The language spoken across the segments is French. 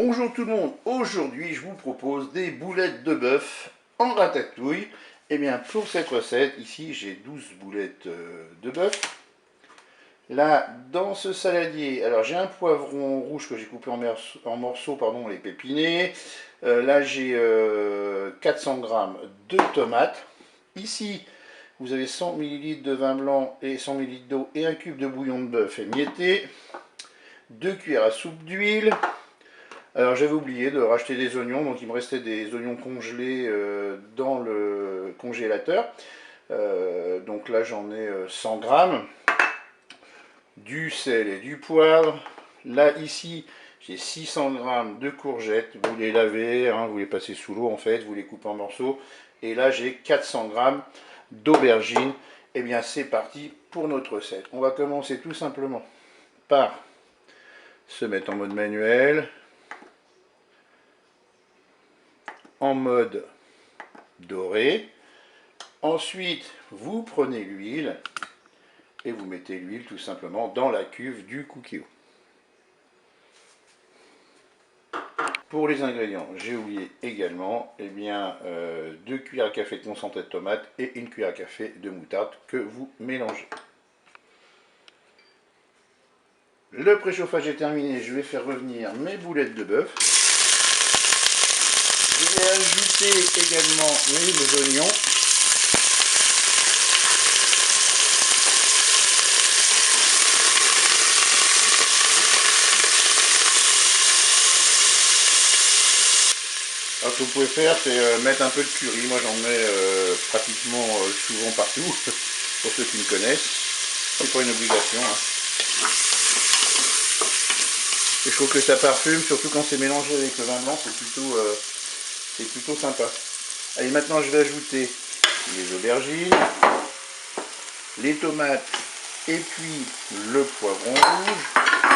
Bonjour tout le monde, aujourd'hui je vous propose des boulettes de bœuf en ratatouille. Et bien pour cette recette, ici j'ai 12 boulettes de bœuf. Là dans ce saladier, alors j'ai un poivron rouge que j'ai coupé en morceaux, pardon, les pépinés. Là j'ai 400 g de tomates. Ici vous avez 100 ml de vin blanc et 100 ml d'eau et un cube de bouillon de bœuf émietté. 2 cuillères à soupe d'huile. Alors j'avais oublié de racheter des oignons, donc il me restait des oignons congelés dans le congélateur. Donc là j'en ai 100 grammes. Du sel et du poivre. Là ici j'ai 600 grammes de courgettes. Vous les lavez, hein, vous les passez sous l'eau en fait, vous les coupez en morceaux. Et là j'ai 400 grammes d'aubergines. Et bien c'est parti pour notre recette. On va commencer tout simplement par se mettre en mode manuel. En mode doré. Ensuite, vous prenez l'huile et vous mettez l'huile tout simplement dans la cuve du Cookéo. Pour les ingrédients, j'ai oublié également 2 cuillères à café de concentré de tomate et 1 cuillère à café de moutarde que vous mélangez. Le préchauffage est terminé, je vais faire revenir mes boulettes de bœuf. Je vais ajouter également mes oignons. Alors, ce que vous pouvez faire, c'est mettre un peu de curry. Moi, j'en mets pratiquement souvent partout, pour ceux qui me connaissent. C'est pas une obligation. Hein. Et je trouve que ça parfume, surtout quand c'est mélangé avec le vin blanc, c'est plutôt sympa. Allez, maintenant, je vais ajouter les aubergines, les tomates et puis le poivron rouge.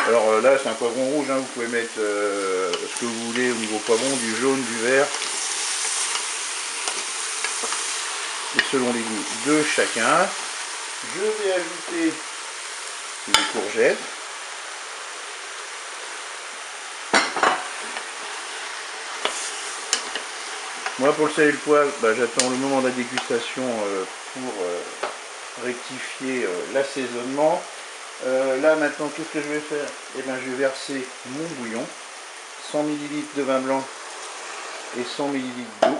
Alors là c'est un poivron rouge, hein, vous pouvez mettre ce que vous voulez au niveau poivron, du jaune, du vert, et selon les goûts de chacun. Je vais ajouter les courgettes. Moi pour le sel et le poivre, j'attends le moment de la dégustation pour rectifier l'assaisonnement. Là maintenant, qu'est-ce que je vais faire? Je vais verser mon bouillon, 100 ml de vin blanc et 100 ml d'eau.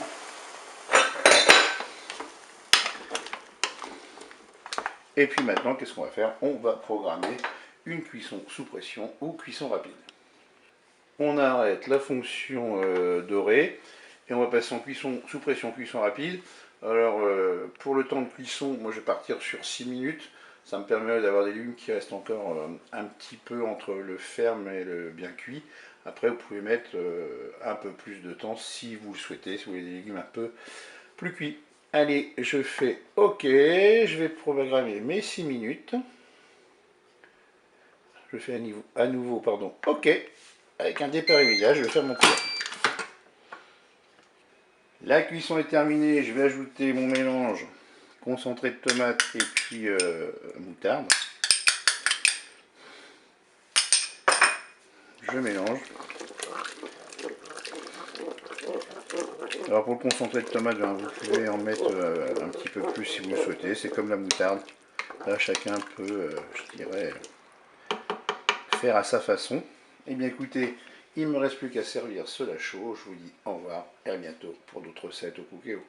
Et puis maintenant, qu'est-ce qu'on va faire? On va programmer une cuisson sous pression ou cuisson rapide. On arrête la fonction dorée et on va passer en cuisson sous pression, cuisson rapide. Alors pour le temps de cuisson, moi je vais partir sur 6 minutes. Ça me permet d'avoir des légumes qui restent encore un petit peu entre le ferme et le bien cuit. Après, vous pouvez mettre un peu plus de temps si vous le souhaitez, si vous voulez des légumes un peu plus cuits. Allez, je fais OK. Je vais programmer mes 6 minutes. Je fais à nouveau OK. Avec un départ immédiat, je vais faire mon couvercle. La cuisson est terminée. Je vais ajouter mon mélange concentré de tomate et puis moutarde. Je mélange. Alors pour le concentré de tomate, vous pouvez en mettre un petit peu plus si vous le souhaitez. C'est comme la moutarde. Là, chacun peut, je dirais, faire à sa façon. Et bien écoutez, il ne me reste plus qu'à servir cela chaud. Je vous dis au revoir et à bientôt pour d'autres recettes au Cookéo.